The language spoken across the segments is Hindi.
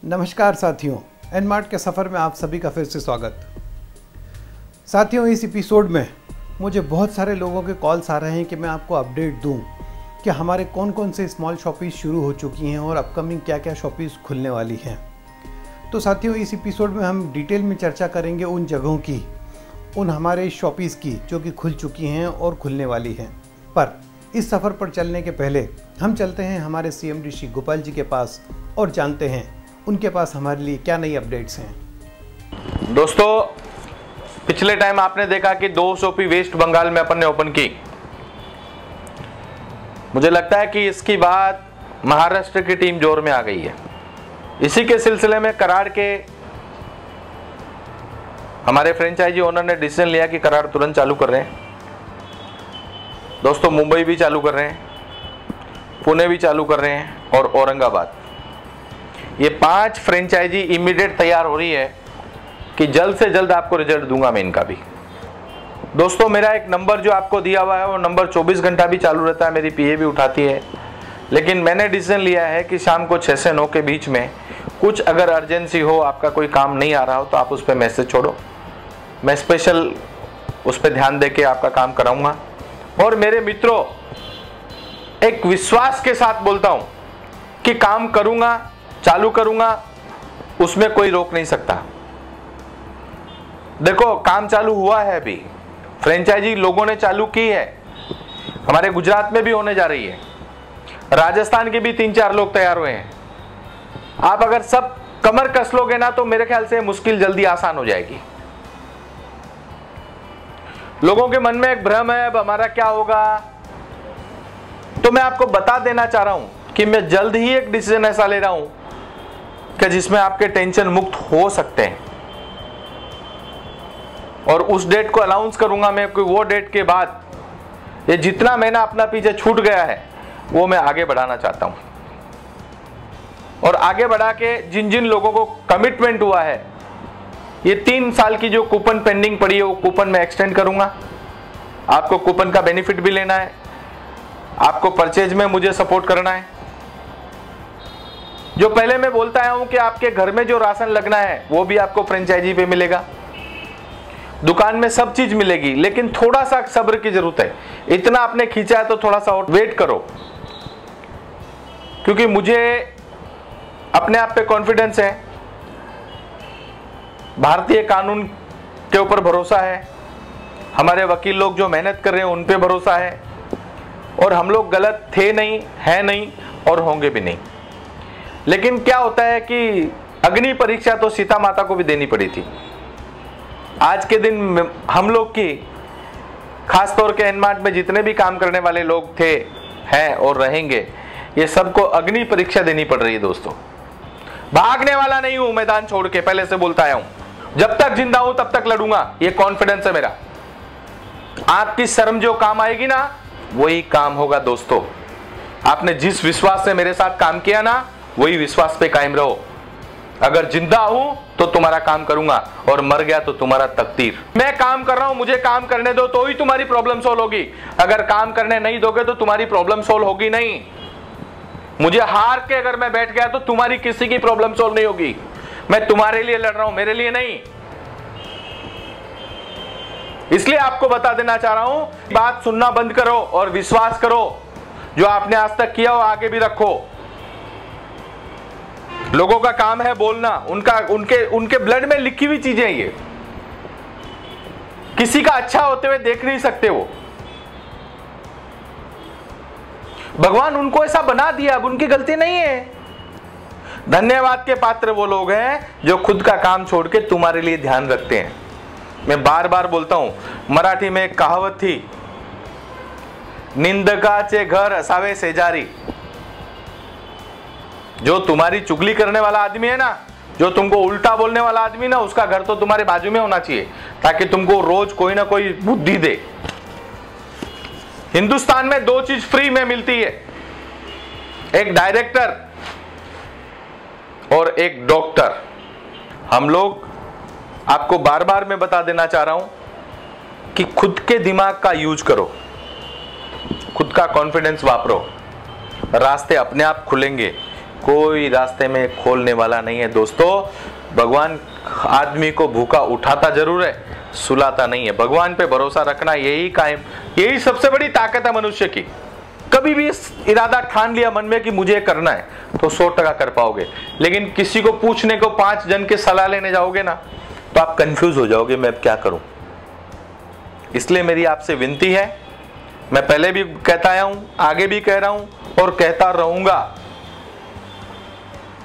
नमस्कार साथियों, एनमार्ट के सफ़र में आप सभी का फिर से स्वागत। साथियों, इस एपिसोड में मुझे बहुत सारे लोगों के कॉल्स आ रहे हैं कि मैं आपको अपडेट दूं कि हमारे कौन कौन से स्मॉल शॉपीज़ शुरू हो चुकी हैं और अपकमिंग क्या क्या शॉपीज़ खुलने वाली हैं। तो साथियों, इस एपिसोड में हम डिटेल में चर्चा करेंगे उन जगहों की, उन हमारे शॉपीज़ की जो कि खुल चुकी हैं और खुलने वाली हैं। पर इस सफ़र पर चलने के पहले हम चलते हैं हमारे CMD श्री गोपाल जी के पास और जानते हैं उनके पास हमारे लिए क्या नई अपडेट्स हैं। दोस्तों, पिछले टाइम आपने देखा कि 2 शॉपी वेस्ट बंगाल में अपन ने ओपन की। मुझे लगता है कि इसकी बाद महाराष्ट्र की टीम जोर में आ गई है। इसी के सिलसिले में कराड़ के हमारे फ्रेंचाइजी ओनर ने डिसीजन लिया कि कराड़ तुरंत चालू कर रहे हैं। दोस्तों, मुंबई भी चालू कर रहे हैं, पुणे भी चालू कर रहे हैं और औरंगाबाद। ये 5 फ्रेंचाइजी इमीडिएट तैयार हो रही है कि जल्द से जल्द आपको रिजल्ट दूंगा मैं इनका भी। दोस्तों, मेरा एक नंबर जो आपको दिया हुआ है वो नंबर 24 घंटा भी चालू रहता है, मेरी PA भी उठाती है। लेकिन मैंने डिसीजन लिया है कि शाम को 6 से 9 के बीच में कुछ अगर अर्जेंसी हो, आपका कोई काम नहीं आ रहा हो, तो आप उस पर मैसेज छोड़ो। मैं स्पेशल उस पर ध्यान दे के आपका काम कराऊंगा। और मेरे मित्रों, एक विश्वास के साथ बोलता हूं कि काम करूंगा, चालू करूंगा, उसमें कोई रोक नहीं सकता। देखो, काम चालू हुआ है, अभी फ्रेंचाइजी लोगों ने चालू की है। हमारे गुजरात में भी होने जा रही है, राजस्थान के भी 3-4 लोग तैयार हुए हैं। आप अगर सब कमर कस लोगे ना तो मेरे ख्याल से मुश्किल जल्दी आसान हो जाएगी। लोगों के मन में एक भ्रम है, अब हमारा क्या होगा। तो मैं आपको बता देना चाह रहा हूं कि मैं जल्द ही एक डिसीजन ऐसा ले रहा हूं कि जिसमें आपके टेंशन मुक्त हो सकते हैं। और उस डेट को अनाउंस करूंगा मैं कि वो डेट के बाद ये जितना महीना अपना पीछे छूट गया है वो मैं आगे बढ़ाना चाहता हूं। और आगे बढ़ा के जिन जिन लोगों को कमिटमेंट हुआ है, ये 3 साल की जो कूपन पेंडिंग पड़ी है वो कूपन में एक्सटेंड करूंगा। आपको कूपन का बेनिफिट भी लेना है, आपको परचेज में मुझे सपोर्ट करना है। जो पहले मैं बोलता आया हूं कि आपके घर में जो राशन लगना है वो भी आपको फ्रेंचाइजी पे मिलेगा। दुकान में सब चीज मिलेगी, लेकिन थोड़ा सा सब्र की जरूरत है। इतना आपने खींचा है तो थोड़ा सा और वेट करो, क्योंकि मुझे अपने आप पे कॉन्फिडेंस है, भारतीय कानून के ऊपर भरोसा है, हमारे वकील लोग जो मेहनत कर रहे हैं उन पे भरोसा है, और हम लोग गलत थे नहीं, हैं नहीं और होंगे भी नहीं। लेकिन क्या होता है कि अग्नि परीक्षा तो सीता माता को भी देनी पड़ी थी। आज के दिन हम लोग की, खास तौर के एनमार्ट में जितने भी काम करने वाले लोग थे, हैं और रहेंगे, ये सबको अग्नि परीक्षा देनी पड़ रही है। दोस्तों, भागने वाला नहीं हूं मैदान छोड़ के, पहले से बोलता आया हूं। जब तक जिंदा हूं तब तक लड़ूंगा, ये कॉन्फिडेंस है मेरा। आपकी शर्म जो काम आएगी ना वही काम होगा। दोस्तों, आपने जिस विश्वास से मेरे साथ काम किया ना, वही विश्वास पे कायम रहो। अगर जिंदा हूं तो तुम्हारा काम करूंगा, और मर गया तो तुम्हारा तकदीर। मैं काम कर रहा हूं, मुझे काम करने दो तो ही तुम्हारी प्रॉब्लम सोल्व होगी। अगर काम करने नहीं दोगे तो तुम्हारी प्रॉब्लम सोल्व होगी नहीं। मुझे हार के अगर मैं बैठ गया तो तुम्हारी किसी की प्रॉब्लम सोल्व नहीं होगी। मैं तुम्हारे लिए लड़ रहा हूं, मेरे लिए नहीं। इसलिए आपको बता देना चाह रहा हूं, बात सुनना बंद करो और विश्वास करो। जो आपने आज तक किया वो आगे भी रखो। लोगों का काम है बोलना, उनके ब्लड में लिखी हुई चीजें ये, किसी का अच्छा होते हुए देख नहीं सकते वो। भगवान उनको ऐसा बना दिया, अब उनकी गलती नहीं है। धन्यवाद के पात्र वो लोग हैं जो खुद का काम छोड़ के तुम्हारे लिए ध्यान रखते हैं। मैं बार बार बोलता हूं, मराठी में एक कहावत थी, निंदकाचे घर असावे शेजारी। जो तुम्हारी चुगली करने वाला आदमी है ना, जो तुमको उल्टा बोलने वाला आदमी ना, उसका घर तो तुम्हारे बाजू में होना चाहिए, ताकि तुमको रोज कोई ना कोई बुद्धि दे। हिंदुस्तान में 2 चीज फ्री में मिलती है, एक डायरेक्टर और एक डॉक्टर। हम लोग, आपको बार बार मैं बता देना चाह रहा हूं कि खुद के दिमाग का यूज करो, खुद का कॉन्फिडेंस वापरो, रास्ते अपने आप खुलेंगे। कोई रास्ते में खोलने वाला नहीं है दोस्तों। भगवान आदमी को भूखा उठाता जरूर है, सुलाता नहीं है। भगवान पे भरोसा रखना यही सबसे बड़ी ताकत है मनुष्य की। कभी भी इरादा ठान लिया मन में कि मुझे करना है तो 100% कर पाओगे। लेकिन किसी को पूछने को 5 जन के सलाह लेने जाओगे ना तो आप कंफ्यूज हो जाओगे, मैं अब क्या करूं। इसलिए मेरी आपसे विनती है, मैं पहले भी कहता आया हूं, आगे भी कह रहा हूं और कहता रहूंगा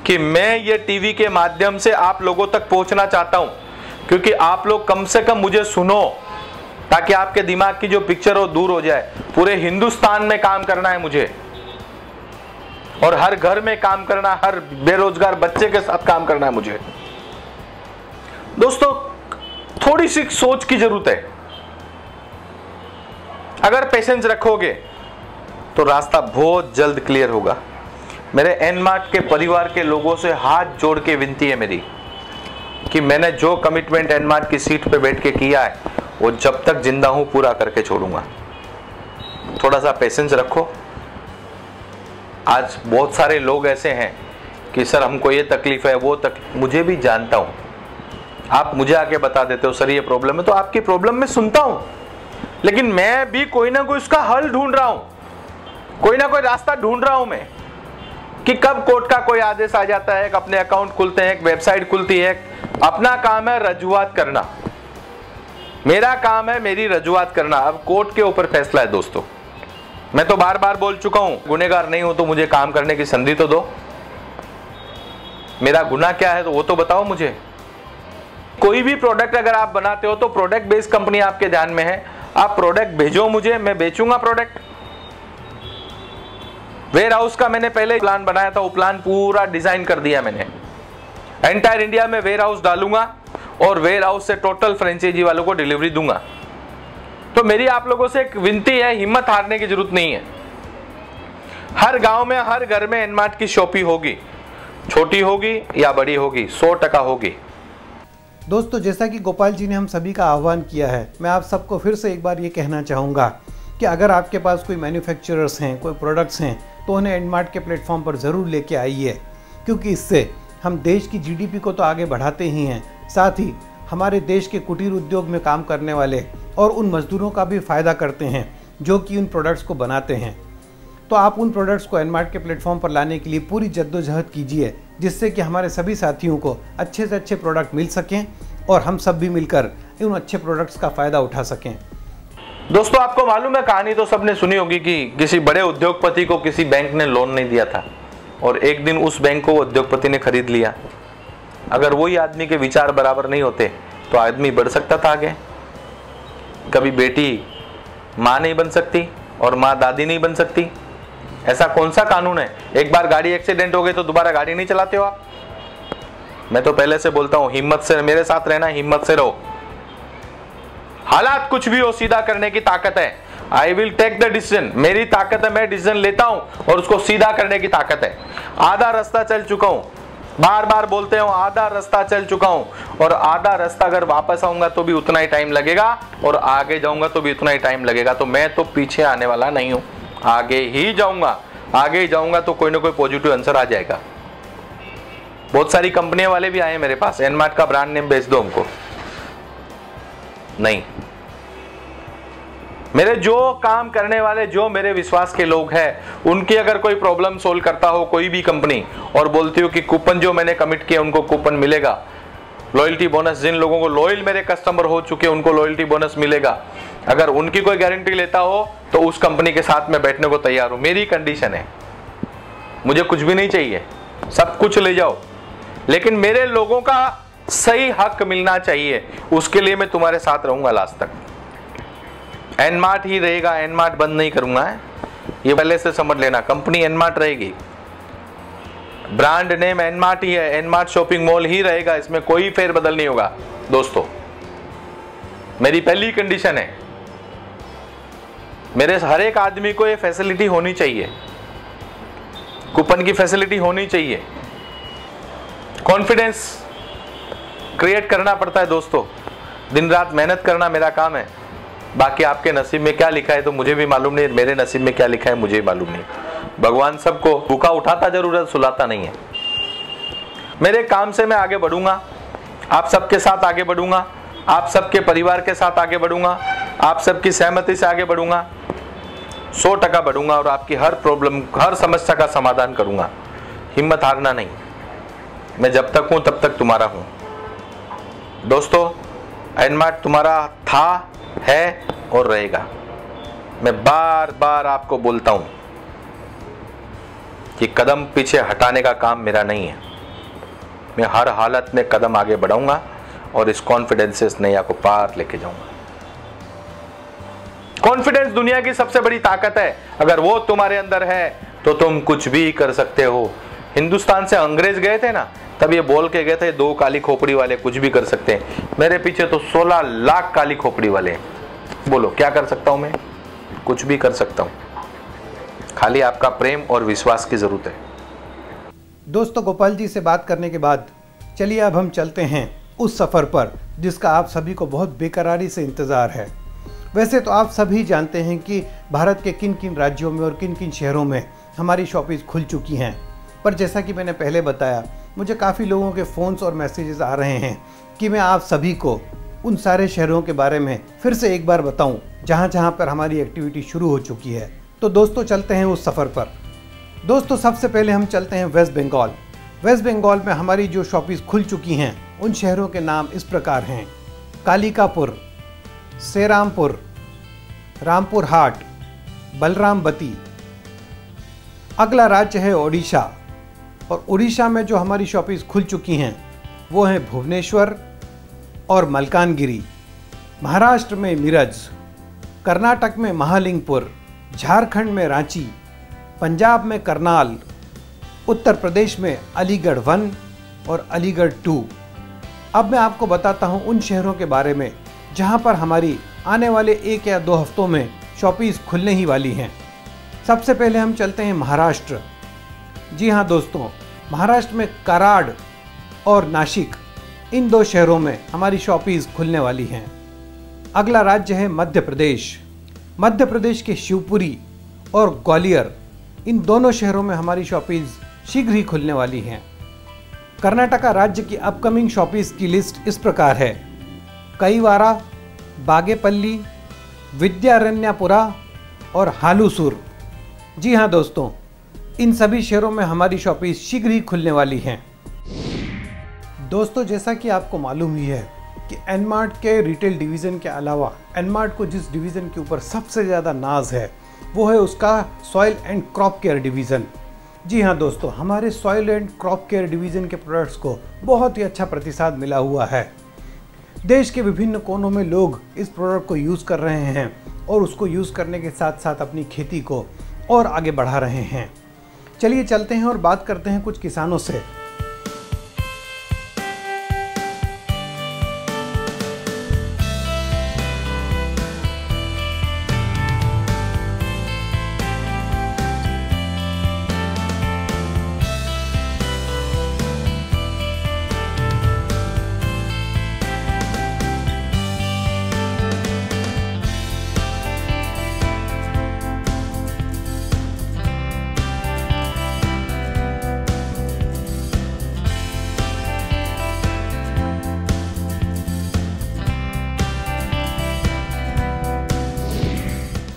कि मैं ये टीवी के माध्यम से आप लोगों तक पहुंचना चाहता हूं, क्योंकि आप लोग कम से कम मुझे सुनो, ताकि आपके दिमाग की जो पिक्चर हो दूर हो जाए। पूरे हिंदुस्तान में काम करना है मुझे, और हर घर में काम करना, हर बेरोजगार बच्चे के साथ काम करना है मुझे। दोस्तों, थोड़ी सी सोच की जरूरत है। अगर पेशेंस रखोगे तो रास्ता बहुत जल्द क्लियर होगा। मेरे एनमार्ट के परिवार के लोगों से हाथ जोड़ के विनती है मेरी कि मैंने जो कमिटमेंट एनमार्ट की सीट पे बैठ के किया है वो जब तक जिंदा हूं पूरा करके छोड़ूंगा। थोड़ा सा पेशेंस रखो। आज बहुत सारे लोग ऐसे हैं कि सर हमको ये तकलीफ है, वो मुझे भी जानता हूं। आप मुझे आके बता देते हो सर ये प्रॉब्लम है, तो आपकी प्रॉब्लम मैं सुनता हूं, लेकिन मैं भी कोई ना कोई उसका हल ढूंढ रहा हूं, कोई ना कोई रास्ता ढूंढ रहा हूं मैं, कि कब कोर्ट का कोई आदेश आ जाता है, अपने अकाउंट खुलते हैं, एक वेबसाइट खुलती है। अपना काम है रजुआत करना, मेरा काम है मेरी रजुआत करना। अब कोर्ट के ऊपर फैसला है दोस्तों। मैं तो बार बार बोल चुका हूं, गुनहगार नहीं हूं तो मुझे काम करने की संधि तो दो। मेरा गुनाह क्या है तो वो तो बताओ मुझे। कोई भी प्रोडक्ट अगर आप बनाते हो तो प्रोडक्ट बेस्ड कंपनी आपके ध्यान में है, आप प्रोडक्ट भेजो मुझे, मैं बेचूंगा प्रोडक्ट। वेयर हाउस का मैंने पहले प्लान बनाया था, वो प्लान पूरा डिजाइन कर दिया मैंने। एंटायर इंडिया में वेयर हाउस डालूंगा और वेयर हाउस से टोटल फ्रेंचाइजी वालों को डिलीवरी दूंगा। तो मेरी आप लोगों से एक विनती है, हिम्मत हारने की जरूरत नहीं है। हर गांव में, हर घर में एनमार्ट की शॉपी होगी, छोटी होगी या बड़ी होगी, 100% होगी। दोस्तों, जैसा कि गोपाल जी ने हम सभी का आह्वान किया है, मैं आप सबको फिर से एक बार ये कहना चाहूँगा कि अगर आपके पास कोई मैन्युफैक्चरर्स हैं, कोई प्रोडक्ट्स हैं, तो उन्हें एनमार्ट के प्लेटफॉर्म पर ज़रूर लेके आइए, क्योंकि इससे हम देश की जीडीपी को तो आगे बढ़ाते ही हैं, साथ ही हमारे देश के कुटीर उद्योग में काम करने वाले और उन मजदूरों का भी फ़ायदा करते हैं जो कि उन प्रोडक्ट्स को बनाते हैं। तो आप उन प्रोडक्ट्स को एनमार्ट के प्लेटफॉर्म पर लाने के लिए पूरी जद्दोजहद कीजिए, जिससे कि हमारे सभी साथियों को अच्छे से अच्छे प्रोडक्ट मिल सकें और हम सब भी मिलकर उन अच्छे प्रोडक्ट्स का फ़ायदा उठा सकें। दोस्तों, आपको मालूम है, कहानी तो सबने सुनी होगी कि किसी बड़े उद्योगपति को किसी बैंक ने लोन नहीं दिया था और एक दिन उस बैंक को उद्योगपति ने खरीद लिया। अगर वही आदमी के विचार बराबर नहीं होते तो आदमी बढ़ सकता था आगे। कभी बेटी माँ नहीं बन सकती और माँ दादी नहीं बन सकती। ऐसा कौन सा कानून है? एक बार गाड़ी एक्सीडेंट हो गई तो दोबारा गाड़ी नहीं चलाते हो आप। मैं तो पहले से बोलता हूं, हिम्मत से मेरे साथ रहना, हिम्मत से रहो। हालात कुछ भी हो, सीधा करने की ताकत है। I will take the decision, मेरी ताकत है, मैं डिसीजन लेता हूं और उसको सीधा करने की ताकत है। आधा रास्ता चल चुका हूं, बार बार बोलते हो, आधा रास्ता चल चुका हूं, और आधा रास्ता अगर वापस आऊंगा तो भी उतना ही टाइम लगेगा और आगे जाऊंगा तो भी उतना ही टाइम लगेगा। तो मैं तो पीछे आने वाला नहीं हूं, आगे ही जाऊंगा। आगे ही जाऊंगा तो कोई ना कोई पॉजिटिव आंसर आ जाएगा। बहुत सारी कंपनियां वाले भी आए मेरे पास, एनमार्ट का ब्रांड नेम बेच दो हमको। नहीं, मेरे जो काम करने वाले, जो मेरे विश्वास के लोग हैं, उनकी अगर कोई प्रॉब्लम सोल्व करता हो कोई भी कंपनी और बोलती हो कि कूपन जो मैंने कमिट किया उनको कूपन मिलेगा, लॉयल्टी बोनस, जिन लोगों को लॉयल मेरे कस्टमर हो चुके उनको लॉयल्टी बोनस मिलेगा, अगर उनकी कोई गारंटी लेता हो तो उस कंपनी के साथ मैं बैठने को तैयार हूं। मेरी कंडीशन है, मुझे कुछ भी नहीं चाहिए, सब कुछ ले जाओ, लेकिन मेरे लोगों का सही हक मिलना चाहिए। उसके लिए मैं तुम्हारे साथ रहूंगा लास्ट तक। एनमार्ट ही रहेगा, एनमार्ट बंद नहीं करूंगा, ये पहले से समझ लेना। कंपनी एनमार्ट रहेगी, ब्रांड नेम एनमार्ट ही है, एनमार्ट शॉपिंग मॉल ही रहेगा, इसमें कोई फेरबदल नहीं होगा। दोस्तों, मेरी पहली कंडीशन है, मेरे हर एक आदमी को ये फैसिलिटी होनी चाहिए, कूपन की फैसिलिटी होनी चाहिए। कॉन्फिडेंस क्रिएट करना पड़ता है दोस्तों, दिन रात मेहनत करना मेरा काम है। बाकी आपके नसीब में क्या लिखा है तो मुझे भी मालूम नहीं, मेरे नसीब में क्या लिखा है मुझे भी मालूम नहीं। भगवान सबको भूखा उठाता जरूर है, सुलाता नहीं है। मेरे काम से मैं आगे बढ़ूंगा, आप सबके साथ आगे बढ़ूंगा, आप सबके परिवार के साथ आगे बढ़ूंगा, आप सबकी सहमति से आगे बढ़ूंगा, 100% बढ़ूंगा और आपकी हर प्रॉब्लम, हर समस्या का समाधान करूंगा। हिम्मत हारना नहीं, मैं जब तक हूं तब तक तुम्हारा हूं। दोस्तों, एनमार्ट तुम्हारा था, है और रहेगा। मैं बार बार आपको बोलता हूं कि कदम पीछे हटाने का काम मेरा नहीं है। मैं हर हालत में कदम आगे बढ़ाऊंगा और इस कॉन्फिडेंस से इस नैया को पार लेके जाऊंगा। कॉन्फिडेंस दुनिया की सबसे बड़ी ताकत है। अगर वो तुम्हारे अंदर है तो तुम कुछ भी कर सकते हो। हिंदुस्तान से अंग्रेज गए थे ना, तब ये बोल के गए थे 2 काली खोपड़ी वाले कुछ भी कर सकते हैं। मेरे पीछे तो 16 लाख काली खोपड़ी वाले हैं। बोलो क्या कर सकता हूं मैं? कुछ भी कर सकता हूं, खाली आपका प्रेम और विश्वास की जरूरत है। दोस्तों, गोपाल जी से बात करने के बाद चलिए अब हम चलते हैं उस सफ़र पर जिसका आप सभी को बहुत बेकरारी से इंतज़ार है। वैसे तो आप सभी जानते हैं कि भारत के किन किन राज्यों में और किन किन शहरों में हमारी शॉपिस खुल चुकी हैं, पर जैसा कि मैंने पहले बताया, मुझे काफ़ी लोगों के फ़ोन्स और मैसेजेस आ रहे हैं कि मैं आप सभी को उन सारे शहरों के बारे में फिर से एक बार बताऊं जहां जहां पर हमारी एक्टिविटी शुरू हो चुकी है। तो दोस्तों, चलते हैं उस सफ़र पर। दोस्तों, सबसे पहले हम चलते हैं वेस्ट बंगाल। वेस्ट बंगाल में हमारी जो शॉपिस खुल चुकी हैं उन शहरों के नाम इस प्रकार हैं: कालिकापुर, सेरामपुर, रामपुर हाट, बलरामबती। अगला राज्य है ओडिशा, और उड़ीसा में जो हमारी शॉपिस खुल चुकी हैं वो हैं भुवनेश्वर और मलकानगिरी। महाराष्ट्र में मिरज, कर्नाटक में महालिंगपुर, झारखंड में रांची, पंजाब में करनाल, उत्तर प्रदेश में अलीगढ़ 1 और अलीगढ़ 2। अब मैं आपको बताता हूं उन शहरों के बारे में जहां पर हमारी आने वाले 1 या 2 हफ्तों में शॉपिस खुलने ही वाली हैं। सबसे पहले हम चलते हैं महाराष्ट्र। जी हाँ दोस्तों, महाराष्ट्र में कराड और नासिक, इन 2 शहरों में हमारी शॉपिस खुलने वाली हैं। अगला राज्य है मध्य प्रदेश। मध्य प्रदेश के शिवपुरी और ग्वालियर, इन दोनों शहरों में हमारी शॉपिस शीघ्र ही खुलने वाली हैं। कर्नाटका राज्य की अपकमिंग शॉपिस की लिस्ट इस प्रकार है: कईवारा, बागेपल्ली, विद्यारण्यपुरा और हालूसुर। जी हाँ दोस्तों, इन सभी शहरों में हमारी शॉपिस शीघ्र ही खुलने वाली हैं। दोस्तों, जैसा कि आपको मालूम ही है कि एनमार्ट के रिटेल डिवीज़न के अलावा एनमार्ट को जिस डिवीज़न के ऊपर सबसे ज़्यादा नाज है वो है उसका soil and crop care division. जी हाँ दोस्तों, हमारे soil and crop care division के प्रोडक्ट्स को बहुत ही अच्छा प्रतिसाद मिला हुआ है। देश के विभिन्न कोनों में लोग इस प्रोडक्ट को यूज़ कर रहे हैं और उसको यूज़ करने के साथ साथ अपनी खेती को और आगे बढ़ा रहे हैं। चलिए चलते हैं और बात करते हैं कुछ किसानों से।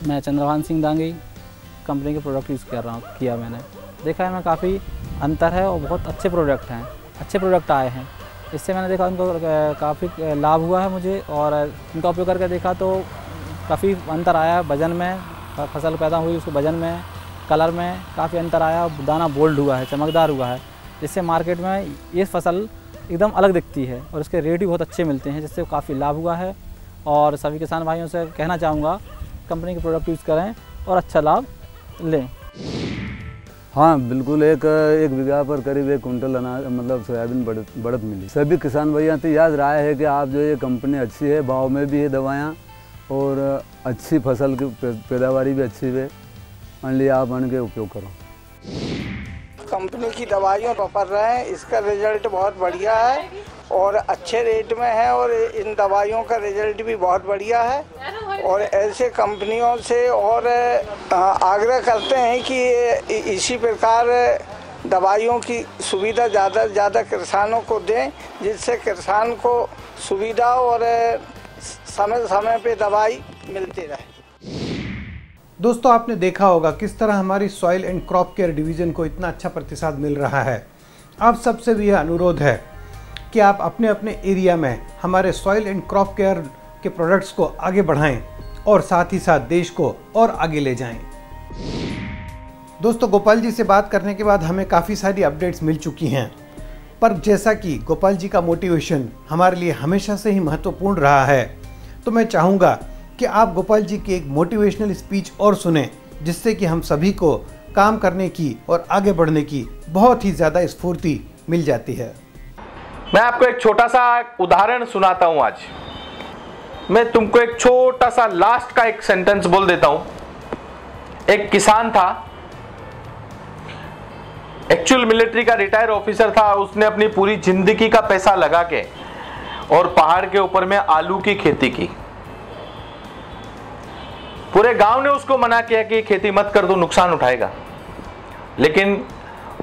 मैं चंद्रभान सिंह दांगी कंपनी के प्रोडक्ट यूज़ कर रहा हूँ। मैंने देखा है मैं काफ़ी अंतर है और बहुत अच्छे प्रोडक्ट हैं, अच्छे प्रोडक्ट आए हैं। इससे मैंने देखा उनको काफ़ी लाभ हुआ है मुझे, और इनका उपयोग करके देखा तो काफ़ी अंतर आया वज़न में, फसल पैदा हुई उसको वज़न में, कलर में काफ़ी अंतर आया, दाना बोल्ड हुआ है, चमकदार हुआ है, जिससे मार्केट में ये फसल एकदम अलग दिखती है और इसके रेट भी बहुत अच्छे मिलते हैं, जिससे काफ़ी लाभ हुआ है। और सभी किसान भाइयों से कहना चाहूँगा कंपनी के प्रोडक्ट यूज़ करें और अच्छा लाभ लें। हाँ बिल्कुल, एक बीघा पर करीब 1 कुंटल अनाज मतलब सोयाबीन बढ़त मिली। सभी किसान भैया तो याद राय है कि आप जो ये कंपनी अच्छी है, भाव में भी है दवायाँ और अच्छी फसल की पैदावारी भी अच्छी है, इसलिए आप इनके उपयोग करो। कंपनी की दवाइयों पर रहे हैं, इसका रिजल्ट बहुत बढ़िया है और अच्छे रेट में है और इन दवाइयों का रिजल्ट भी बहुत बढ़िया है और ऐसे कंपनियों से और आग्रह करते हैं कि इसी प्रकार दवाइयों की सुविधा ज़्यादा से ज़्यादा किसानों को दें, जिससे किसान को सुविधा और समय समय पे दवाई मिलती रहे। दोस्तों, आपने देखा होगा किस तरह हमारी soil and crop care division को इतना अच्छा प्रतिसाद मिल रहा है। आप सबसे भी यह अनुरोध है कि आप अपने अपने एरिया में हमारे सॉइल एंड क्रॉप केयर के प्रोडक्ट्स को आगे बढ़ाएं और साथ ही साथ देश को और आगे ले जाएं। दोस्तों, गोपाल जी से बात करने के बाद हमें काफ़ी सारी अपडेट्स मिल चुकी हैं, पर जैसा कि गोपाल जी का मोटिवेशन हमारे लिए हमेशा से ही महत्वपूर्ण रहा है, तो मैं चाहूँगा कि आप गोपाल जी की एक मोटिवेशनल स्पीच और सुने, जिससे कि हम सभी को काम करने की और आगे बढ़ने की बहुत ही ज़्यादा स्फूर्ति मिल जाती है। मैं आपको एक छोटा सा उदाहरण सुनाता हूं। आज मैं तुमको एक छोटा सा लास्ट का एक सेंटेंस बोल देता हूं। एक किसान था, एक्चुअल मिलिट्री का रिटायर ऑफिसर था। उसने अपनी पूरी जिंदगी का पैसा लगा के और पहाड़ के ऊपर में आलू की खेती की। पूरे गांव ने उसको मना किया कि खेती मत कर, दो नुकसान उठाएगा। लेकिन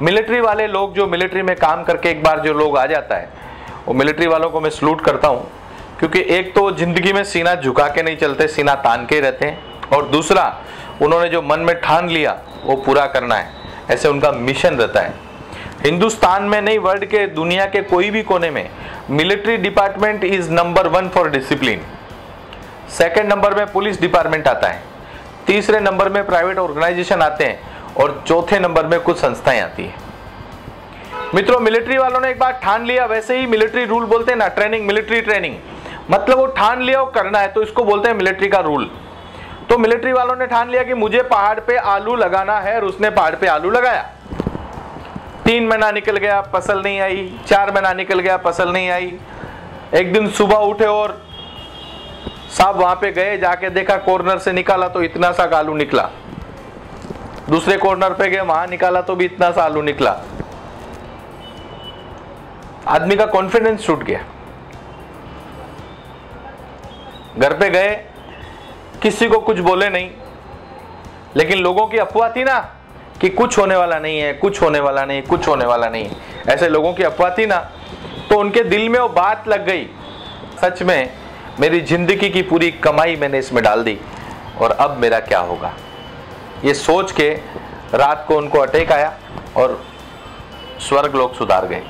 मिलिट्री वाले लोग, जो मिलिट्री में काम करके एक बार जो लोग आ जाता है, वो मिलिट्री वालों को मैं सलूट करता हूं, क्योंकि एक तो जिंदगी में सीना झुका के नहीं चलते, सीना तान के रहते हैं, और दूसरा उन्होंने जो मन में ठान लिया वो पूरा करना है, ऐसे उनका मिशन रहता है। हिंदुस्तान में नहीं, वर्ल्ड के दुनिया के कोई भी कोने में military department is number 1 for discipline. Second number में पुलिस डिपार्टमेंट आता है, तीसरे नंबर में प्राइवेट ऑर्गेनाइजेशन आते हैं, और चौथे नंबर में कुछ संस्थाएं आती है। मित्रों, मिलिट्री वालों ने एक बार ठान लिया, वैसे ही मिलिट्री रूल बोलते हैं ना, ट्रेनिंग, मिलिट्री ट्रेनिंग, मतलब वो ठान लिया वो करना है, तो इसको बोलते हैं मिलिट्री का रूल। तो मिलिट्री वालों ने ठान लिया कि मुझे पहाड़ पे आलू लगाना है, और उसने पहाड़ पे आलू लगाया। 3 महीना निकल गया, फसल नहीं आई। 4 महीना निकल गया, फसल नहीं आई। एक दिन सुबह उठे और साहब वहां पे गए, जाके देखा, कॉर्नर से निकाला तो इतना सा आलू निकला। दूसरे कॉर्नर पे गए, वहां निकाला तो भी इतना सा आलू निकला। आदमी का कॉन्फिडेंस टूट गया। घर पे गए, किसी को कुछ बोले नहीं, लेकिन लोगों की अफवाह थी ना कि कुछ होने वाला नहीं है, कुछ होने वाला नहीं, कुछ होने वाला नहीं, ऐसे लोगों की अफवाह थी ना, तो उनके दिल में वो बात लग गई, सच में मेरी जिंदगी की पूरी कमाई मैंने इसमें डाल दी, और अब मेरा क्या होगा। ये सोच के रात को उनको अटैक आया और स्वर्ग लोग सुधार गए।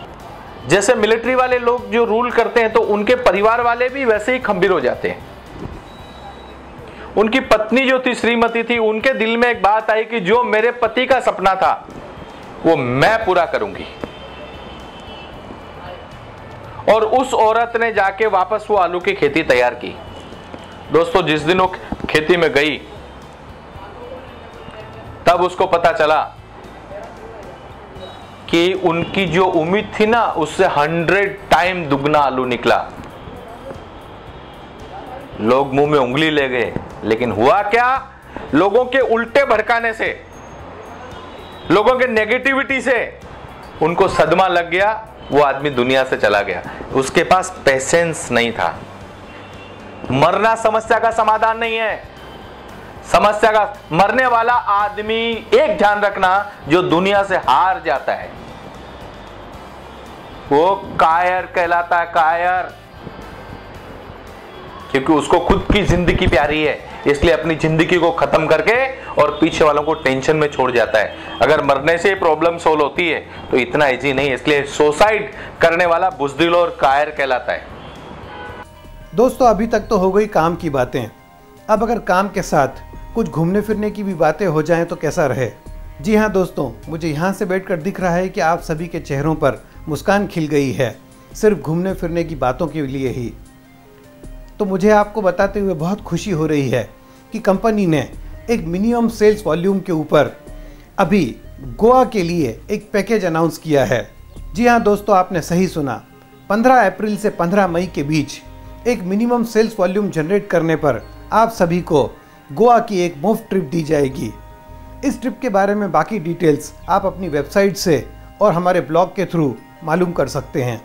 जैसे मिलिट्री वाले लोग जो रूल करते हैं, तो उनके परिवार वाले भी वैसे ही खंबीर हो जाते हैं। उनकी पत्नी जो थी, श्रीमती थी, उनके दिल में एक बात आई कि जो मेरे पति का सपना था वो मैं पूरा करूंगी। और उस औरत ने जाके वापस वो आलू की खेती तैयार की। दोस्तों, जिस दिन वो खेती में गई, तब उसको पता चला कि उनकी जो उम्मीद थी ना, उससे 100 टाइम दुगना आलू निकला। लोग मुंह में उंगली ले गए, लेकिन हुआ क्या? लोगों के उल्टे भड़काने से, लोगों के नेगेटिविटी से उनको सदमा लग गया। वो आदमी दुनिया से चला गया। उसके पास पेशेंस नहीं था। मरना समस्या का समाधान नहीं है। समस्या का मरने वाला आदमी, एक ध्यान रखना, जो दुनिया से हार जाता है वो कायर कहलाता है, कायर। क्योंकि उसको खुद की जिंदगी प्यारी है, इसलिए अपनी जिंदगी को खत्म करके और पीछे वालों को टेंशन में छोड़ जाता है। अगर मरने से प्रॉब्लम सोल्व होती है तो इतना इजी नहीं, इसलिए सुसाइड करने वाला बुज़दिल और कायर कहलाता है। दोस्तों, अभी तक तो हो गई काम की बातें। अब अगर काम के साथ कुछ घूमने फिरने की भी बातें हो जाएं तो कैसा रहे। जी हाँ दोस्तों, मुझे यहाँ से बैठकर दिख रहा है कि आप सभी के चेहरों पर मुस्कान खिल गई है, सिर्फ घूमने फिरने की बातों के लिए ही। तो मुझे आपको बताते हुए बहुत खुशी हो रही है कि कंपनी ने एक मिनिमम सेल्स वॉल्यूम के ऊपर अभी गोवा के लिए एक पैकेज अनाउंस किया है। जी हाँ दोस्तों, आपने सही सुना। 15 अप्रैल से 15 मई के बीच एक मिनिमम सेल्स वॉल्यूम जनरेट करने पर आप सभी को गोवा की एक मुफ्त ट्रिप दी जाएगी। इस ट्रिप के बारे में बाकी डिटेल्स आप अपनी वेबसाइट से और हमारे ब्लॉग के थ्रू मालूम कर सकते हैं।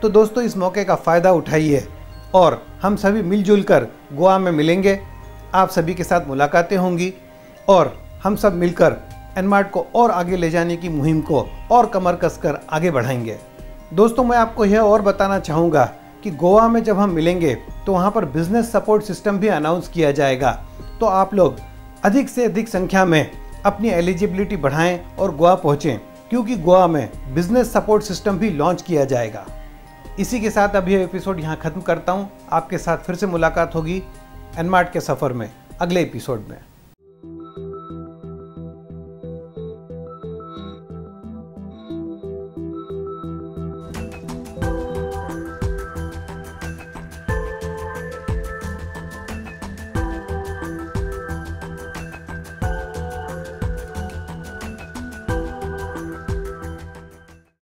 तो दोस्तों, इस मौके का फ़ायदा उठाइए और हम सभी मिलजुल कर गोवा में मिलेंगे। आप सभी के साथ मुलाकातें होंगी और हम सब मिलकर एनमार्ट को और आगे ले जाने की मुहिम को और कमर कसकर आगे बढ़ाएंगे। दोस्तों, मैं आपको यह और बताना चाहूँगा कि गोवा में जब हम मिलेंगे तो वहाँ पर बिजनेस सपोर्ट सिस्टम भी अनाउंस किया जाएगा। तो आप लोग अधिक से अधिक संख्या में अपनी एलिजिबिलिटी बढ़ाएं और गोवा पहुँचें, क्योंकि गोवा में बिजनेस सपोर्ट सिस्टम भी लॉन्च किया जाएगा। इसी के साथ अब यह एपिसोड यहाँ ख़त्म करता हूँ। आपके साथ फिर से मुलाकात होगी एनमार्ट के सफ़र में अगले एपिसोड में।